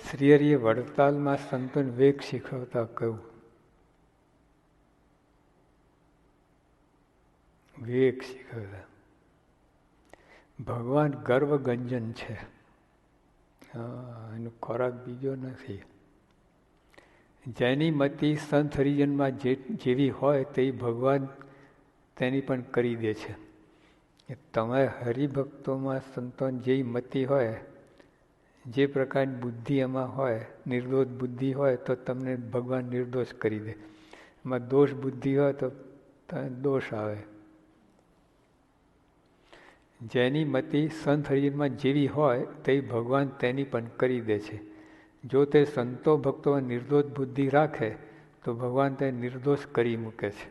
શ્રીહરિએ વડતાલમાં સંતોને વેગ શીખવતા કહ્યું, વિવેક શીખવતા. ભગવાન ગર્વગંજન છે. એનો ખોરાક બીજો નથી. જેની મતિ સંત હરિજનમાં જેવી હોય તે ભગવાન તેની પણ કરી દે છે. તમે હરિભક્તોમાં સંતોન જેવી મતિ હોય, જે પ્રકારની બુદ્ધિ એમાં હોય, નિર્દોષ બુદ્ધિ હોય તો તમને ભગવાન નિર્દોષ કરી દે. એમાં દોષ બુદ્ધિ હોય તો દોષ આવે. જેની મતિ સંત હરિજનમાં જેવી હોય તે ભગવાન તેની પણ કરી દે છે. જો તે સંતો ભક્તોમાં નિર્દોષ બુદ્ધિ રાખે તો ભગવાન તે નિર્દોષ કરી મૂકે છે.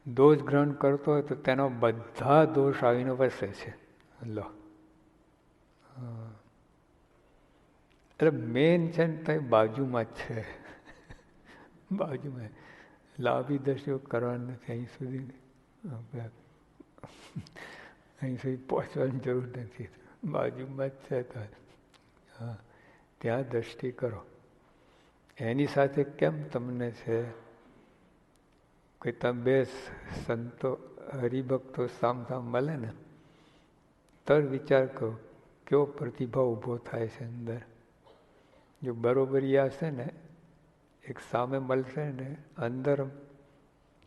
દોષ ગ્રહણ કરતો હોય તો તેનો બધા દોષ આવીને વસે છે. લો, એટલે મેન છે ને તે બાજુમાં જ છે. બાજુમાં લાભી દર્શો કરવાનું નથી. અહીં સુધી અહીં સુધી પહોંચવાની જરૂર નથી. બાજુમાં જ છે. તો હા, ત્યાં દ્રષ્ટિ કરો. એની સાથે કેમ તમને છે કે તમે બે સંતો હરિભક્તો સામસામ મળે ને તર વિચાર કરો કેવો પ્રતિભાવ ઊભો થાય છે અંદર. જો બરોબરી હશે ને, એક સામે મળશે ને, અંદર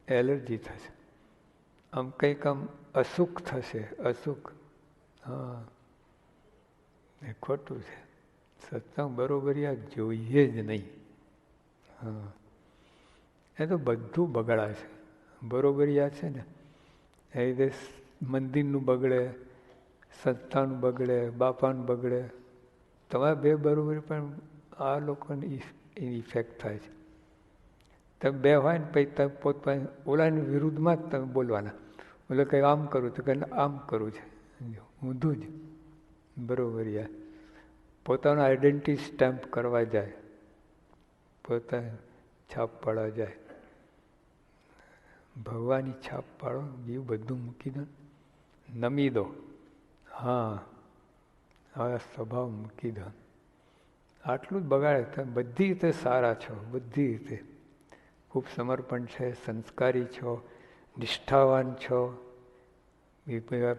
એલર્જી થશે, આમ કંઈક આમ અસુખ થશે. અસુખ, હા, એ ખોટું છે. સત્સંગ બરોબરી જોઈએ જ નહીં. હા, એ તો બધું બગડા છે. બરોબરી છે ને એ રીતે મંદિરનું બગડે, સંસ્થાનું બગડે, બાપાનું બગડે. તમારે બે બરોબર પણ આ લોકોને ઇફેક્ટ થાય છે. તમે બે હોય ને પછી તમે પોતપોતાની ઓલાની વિરુદ્ધમાં જ તમે બોલવાના. ઓલે કંઈ આમ કરું તો કંઈ આમ કરવું છે. ઊંધું જ બરોબર. પોતાનો આઈડેન્ટિટી સ્ટેમ્પ કરવા જાય, પોતાને છાપ પાડવા જાય. ભગવાનની છાપ પાડો, બીજું બધું મૂકી દો, નમી દો. હા, હવે સ્વભાવ મૂકી દો. આટલું જ બગાડે. તમે બધી રીતે સારા છો, બધી રીતે ખૂબ સમર્પણ છે, સંસ્કારી છો, નિષ્ઠાવાન છો.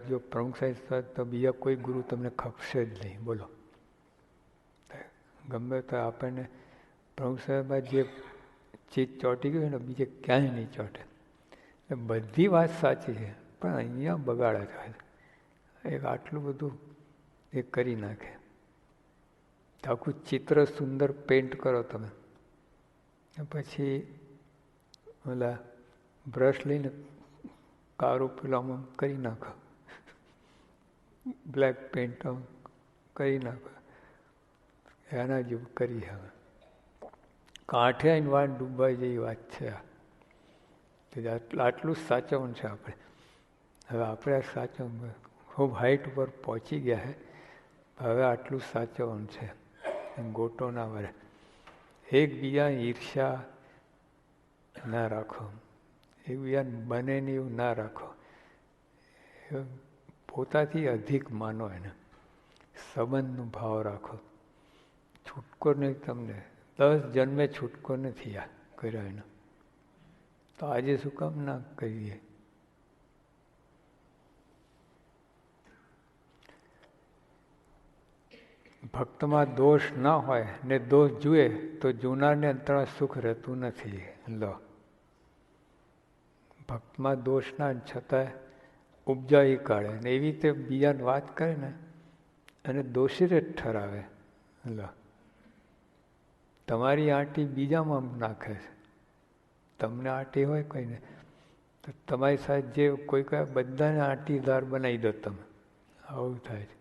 જો પ્રમુખ સાહેબ તો બીજા કોઈ ગુરુ તમને ખપશે જ નહીં. બોલો, ગમે તો આપણને પ્રમુખ સાહેબમાં જે ચીજ ચોંટી ગયું ને બીજે ક્યાંય નહીં ચોંટે. બધી વાત સાચી છે પણ અહીંયા બગાડે થાય. એક આટલું બધું એ કરી નાખે. આખું ચિત્ર સુંદર પેઇન્ટ કરો તમે, પછી ઓલા બ્રશ લઈને કાળું પેલું આમ કરી નાખો, બ્લેક પેઇન્ટ આમ કરી નાખો. એના જેવું કરી હવે કાંઠે આવીને વાત ડૂબાઈ જેવી વાત છે. આટલું જ સાચવવાનું છે આપણે. હવે આપણે સાચવવું ખૂબ હાઈટ ઉપર પહોંચી ગયા છે. હવે આટલું સાચવવાનું છે. ગોટો ના વળે. એકબીજા ઈર્ષ્યા ના રાખો, એકબીજાને બને નહીં એવું ના રાખો. પોતાથી અધિક માનો એને. સંબંધનો ભાવ રાખો. છૂટકો નહીં તમને. 10 જન્મે છૂટકો નથી આ કર્યો એનો. તો આજે શું કામ ના કરીએ? ભક્તમાં દોષ ના હોય ને દોષ જુએ તો જોનારને અંતરમાં સુખ રહેતું નથી. લો, ભક્તમાં દોષ ના છતાં ઉપજાવી કાઢે ને એવી રીતે બીજાને વાત કરે ને અને દોષિત જ ઠરાવે. લો, તમારી આંટી બીજામાં નાખે છે. તમને આંટી હોય કોઈને તો તમારી સાથે જે કોઈ કહે બધાને આંટીદાર બનાવી દો તમે. આવું થાય છે.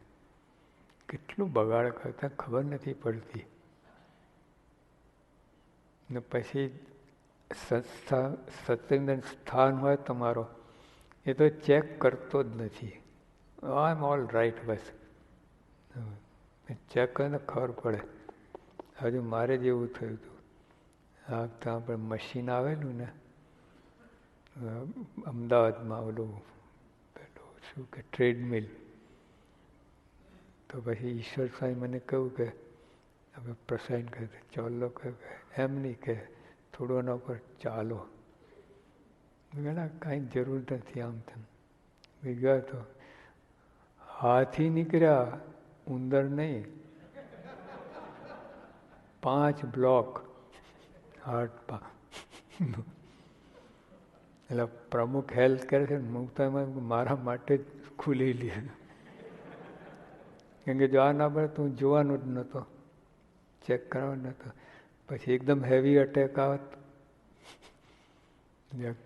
કેટલું બગાડ કરતા ખબર નથી પડતી. ને પછી સંસ્થા સત્સંગ સ્થાન હોય તમારો એ તો ચેક કરતો જ નથી. આઈ એમ ઓલ રાઈટ બસ. ચેક કરીને ખબર પડે. હજુ મારે જ એવું થયું હતું. આ તો આપણે મશીન આવેલું ને અમદાવાદમાં, ઓલું પેલું શું કે ટ્રેડમિલ. તો પછી ઈશ્વર સ્વામી મને કહ્યું કે હવે પ્રસાદ કહે ચાલો કે એમ નહીં કે થોડું એના ઉપર ચાલો. ઘણા કાંઈ જરૂર નથી આમ તેમ. ગયા તો હાથી નીકળ્યા, ઉંદર નહીં. 5 બ્લોક હાર્ટ. એટલે પ્રમુખ હેલ્થ કરે છે, હું તો એમાં મારા માટે જ ખુલી લીધું. કેમ કે જો આ ના પડે તો હું જોવાનું જ નહોતો, ચેક કરાવવાનો નહોતો. પછી એકદમ હેવી અટેક આવત,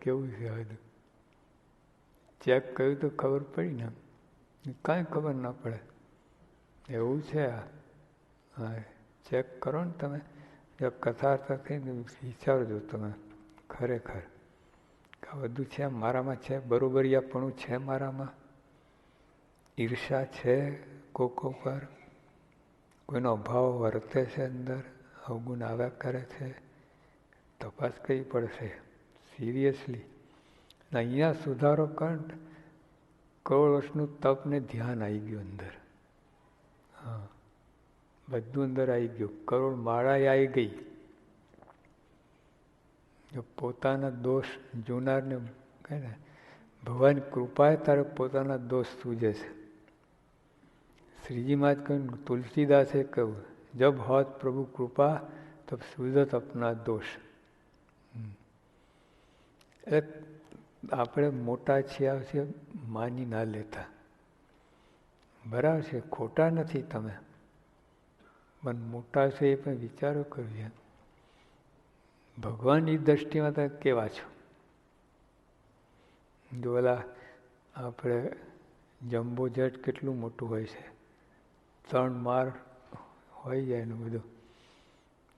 કેવું છે બધું. ચેક કર્યું તો ખબર પડી ને, કાંઈ ખબર ના પડે. એવું છે આ. હા, ચેક કરો ને તમે. જો કથાર્થ થઈને વિચારજો તમે ખરેખર આ બધું છે મારામાં છે, બરોબરિયાપણું છે મારામાં, ઈર્ષા છે કોકો પર, કોઈનો અભાવ વર્તે છે, અંદર અવગુણ આવ્યા કરે છે. તપાસ કરવી પડશે સિરિયસલી. અહીંયા સુધારો કર, કરોડ વર્ષનું તપ ને ધ્યાન આવી ગયું અંદર. હા, બધું અંદર આવી ગયું, કરોડ માળાએ આવી ગઈ. જો પોતાના દોષ જોનારને કહે ને ભગવાન કૃપાએ તારે પોતાના દોષ સૂજે છે. શ્રીજીમાં જ કહ્યું, તુલસીદાસે કહ્યું, જબ હોત પ્રભુ કૃપા તબ સૂજત અપના દોષ. એટલે આપણે મોટા છીએ માની ના લેતા. બરાબર છે, ખોટા નથી તમે, પણ મોટા છે એ પણ વિચારો કરજો. ભગવાનની દ્રષ્ટિમાં તમે કેવા છો? જો ઓલા આપણે જમ્બો જેટ કેટલું મોટું હોય છે, 3 માળ હોય જાય એનું બધું,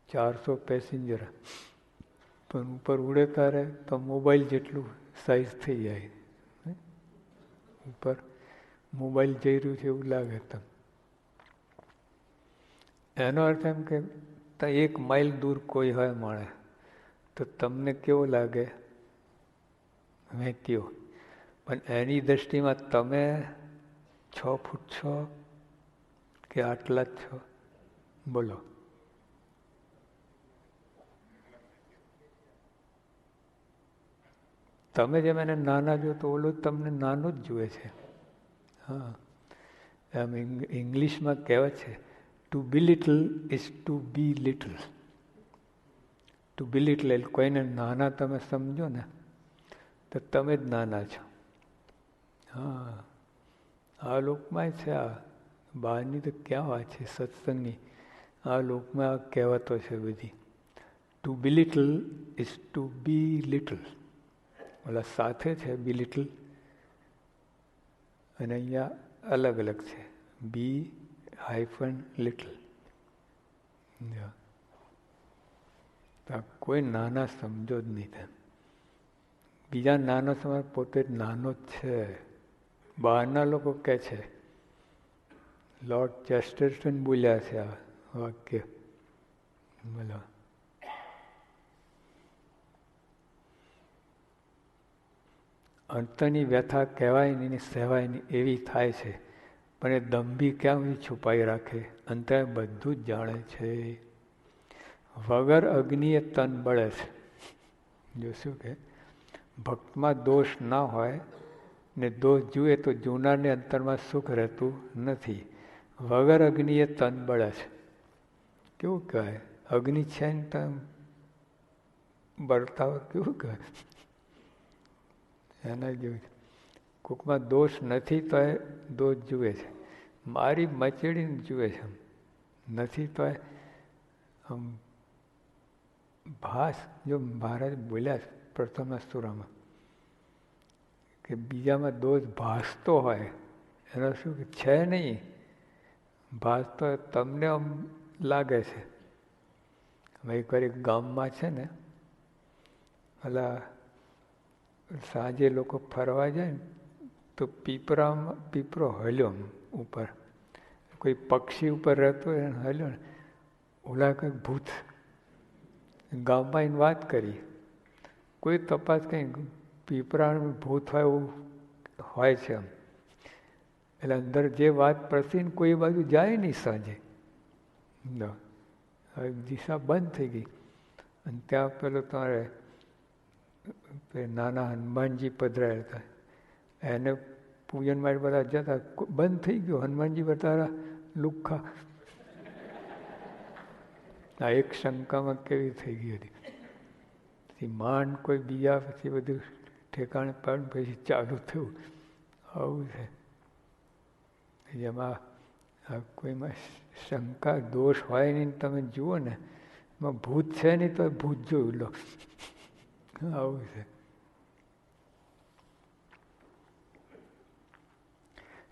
400 પેસેન્જર, પણ ઉપર ઉડે તારે તો મોબાઈલ જેટલું સાઈઝ થઈ જાય. ઉપર મોબાઈલ જઈ રહ્યું છે એવું લાગે તમને. એનો અર્થ એમ કે 1 માઇલ દૂર કોઈ હોય માણે તો તમને કેવો લાગે? વહેતીઓ. પણ એની દ્રષ્ટિમાં તમે 6 ફૂટ છો કે આટલા જ છો? બોલો. તમે જેમ એને નાના જો તો ઓલો તમને નાનું જ જુએ છે. હા, એમ ઇંગ્લિશમાં કહેવત છે, to be little is to be little. To be little એટલે કોઈને નાના તમે સમજો ને તો તમે જ નાના છો. હા, આ લોકમાં છે. આ બહારની તો ક્યાં વાત છે સત્સંગની, આ લોકમાં આ કહેવતો છે બધી. To be little is to be little. ઓલા સાથે છે બી લિટલ, અને અહીંયા અલગ અલગ છે, બી હાઇફન લિટલ. કોઈ નાના સમજો જ નહીં તેમ. બીજા નાનો સમય પોતે જ નાનો જ છે. બહારના લોકો કહે છે, લોર્ડ ચેસ્ટરટન બોલ્યા છે આ વાક્ય. બોલો. અંતરની વ્યથા કહેવાય નહીં, સહેવાય નહીં એવી થાય છે, પણ એ દંભી ક્યાં છુપાઈ રાખે? અંતે બધું જ જાણે છે. વગર અગ્નિએ તન બળે છે. જો શું કે ભક્તમાં દોષ ના હોય ને દોષ જુએ તો જોનારને અંતરમાં સુખ રહેતું નથી. વગર અગ્નિએ તન બળે છે. કેવું કહેવાય? અગ્નિ છે ને તમે બળતા હોય, કેવું કહેવાય? એના જેવું છે. કોકમાં દોષ નથી તો એ દોષ જુએ છે, મારી મચેડીને જુએ છે. નથી તો આમ ભાસ. જો મહારાજ બોલ્યા પ્રથમ અસ્તુરામાં કે બીજામાં દોષ ભાસતો હોય, એનો શું છે નહીં, ભાસતો હોય તમને આમ લાગે છે. એકવાર એક ગામમાં છે ને, ઓલા સાંજે લોકો ફરવા જાય ને તો પીપરો હલ્યો ઉપર, કોઈ પક્ષી ઉપર રહેતો હોય હલ્યો ને, ઓલા કંઈક ભૂત ગામમાં એને વાત કરી. કોઈ તપાસ કંઈ પીપરાનું ભૂત હોય એવું હોય છે એમ. એટલે અંદર જે વાત પ્રસીને કોઈ બાજુ જાય નહીં સાંજે. હવે દિશા બંધ થઈ ગઈ. અને ત્યાં પેલો તમારે નાના હનુમાનજી પધરાયેલા હતા, એને પૂજન માટે બધા જતા, બંધ થઈ ગયો. હનુમાનજી બતારા લુખ્ખા. આ એક શંકામાં કેવી થઈ ગઈ હતી. પછી માંડ કોઈ બીજા પછી બધું ઠેકાણે પાડું પછી ચાલુ થયું. આવું છે. જેમાં કોઈમાં શંકા દોષ હોય નહીં, તમે જુઓ ને એમાં ભૂત છે નહીં તો ભૂત જોયું લો. આવું છે.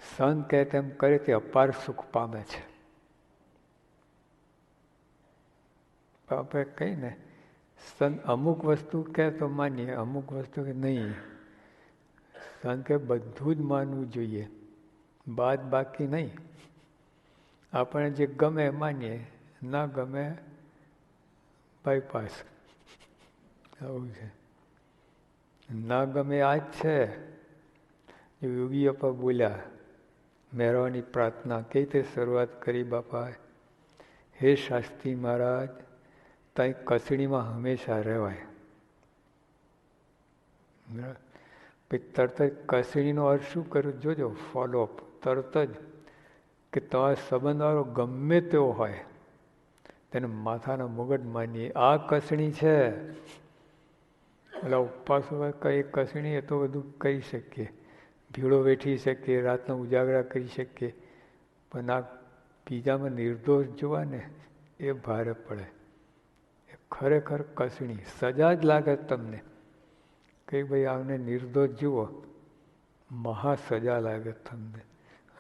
સંત કહે તેમ કરે તે અપાર સુખ પામે છે. આપણે કહીએ ને સંત અમુક વસ્તુ કહે તો માનીએ, અમુક વસ્તુ કે નહીં. સંત કે બધું જ માનવું જોઈએ, બાદ બાકી નહીં. આપણે જે ગમે માનીએ, ના ગમે બાયપાસ. આવું છે. ના ગમે આ જ છે. યોગી અપ્પા બોલ્યા, મહેરવાની પ્રાર્થના કઈ રીતે શરૂઆત કરી બાપા? હે શાસ્ત્રી મહારાજ, ત્યાં કસણીમાં હંમેશા રહેવાય. તરત જ કસણીનો અર્થ શું કર્યું જોજો, ફોલોઅપ તરત જ. કે તમારો સંબંધવાળો ગમે તેવો હોય તેને માથાનો મુગટ માનીએ, આ કસણી છે. એટલે ઉપવાસો કઈ કસણી એ તો બધું કરી શકીએ, ભીડો વેઠી શકીએ, રાતનો ઉજાગરા કરી શકીએ, પણ આ બીજામાં નિર્દોષ જોવા ને એ ભારે પડે. એ ખરેખર કસણી સજા જ લાગે તમને કે ભાઈ આમને નિર્દોષ જુઓ, મહા સજા લાગે તમને.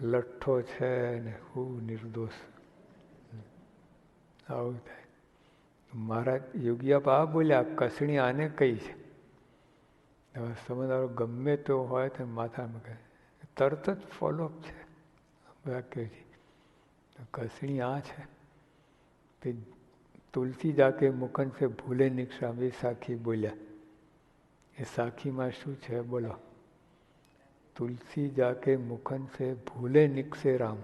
લઠ્ઠો છે ને હું નિર્દોષ. આવું થાય. મહારાજ યોગીયા આ બોલ્યા, કસણી આને કઈ છે. હવે સમજદારો ગમે તેવો હોય તો માથામાં કહે, તરત જ ફોલોઅપ છે વાક્યથી. કસણી આ છે. તે તુલસી જાકે મુખન સે ભૂલે નિક્ષામ, એ સાખી બોલ્યા. એ સાખીમાં શું છે બોલો? તુલસી જાકે મુખન સે ભૂલે નિક્ષે રામ,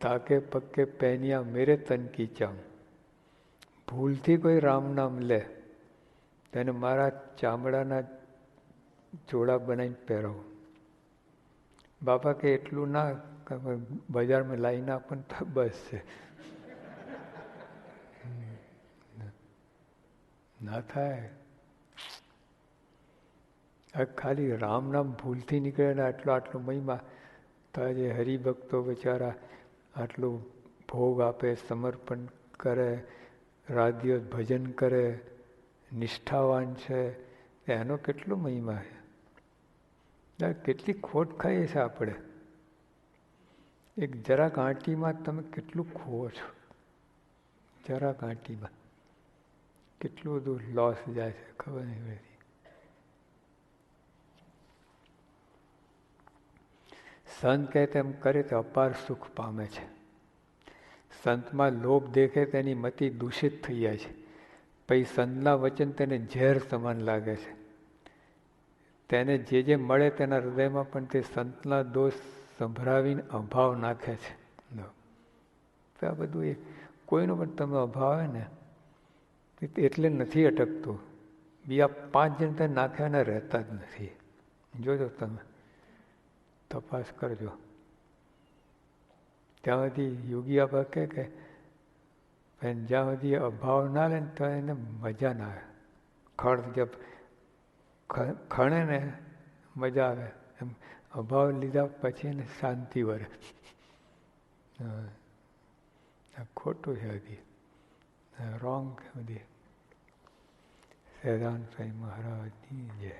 તાકે પક્કે પહેનિયા મેરે તન કી ચામ. ભૂલથી કોઈ રામ નામ લે તેને મારા ચામડાના જોડા બનાવીને પહેરાવો. બાપા કે એટલું ના, બજારમાં લાવીને આપણ તો બસ છે. ના થાય. ખાલી રામ નામ ભૂલથી નીકળે ને આટલો મહિમા. તો જે હરિભક્તો બિચારા આટલું ભોગ આપે, સમર્પણ કરે, રાત દિવસ ભજન કરે, નિષ્ઠાવાન છે, એનો કેટલો મહિમા છે. કેટલી ખોટ ખાઈએ છે આપણે. એક જરાક આંટીમાં તમે કેટલું ખોવો છો. જરાક આંટીમાં કેટલું બધું લોસ જાય છે ખબર નહીં પડતી. સંત કહે તેમ કરે તો અપાર સુખ પામે છે. સંતમાં લોભ દેખે તેની મતિ દૂષિત થઈ જાય છે. પછી સંતના વચન તેને ઝેર સમાન લાગે છે. તેને જે મળે તેના હૃદયમાં પણ તે સંતના દોષ સંભળાવીને અભાવ નાખે છે. આ બધું એ કોઈનો પણ તમે અભાવ આવે ને એટલે નથી અટકતું. બીજા 5 જણ ત્યાં નાખ્યાના રહેતા જ નથી. જોજો તમે તપાસ કરજો. ત્યાં સુધી યોગી આબા કે જ્યાં સુધી અભાવ ના લે ને તો એને મજા ના આવે. ખડ જબ ખણે ને મજા આવે એમ, અભાવ લીધા પછી એને શાંતિ વરે. ખોટું છે હજી, રોંગ છે બધી. સહેજાન સ્વામી મહારાજની જય.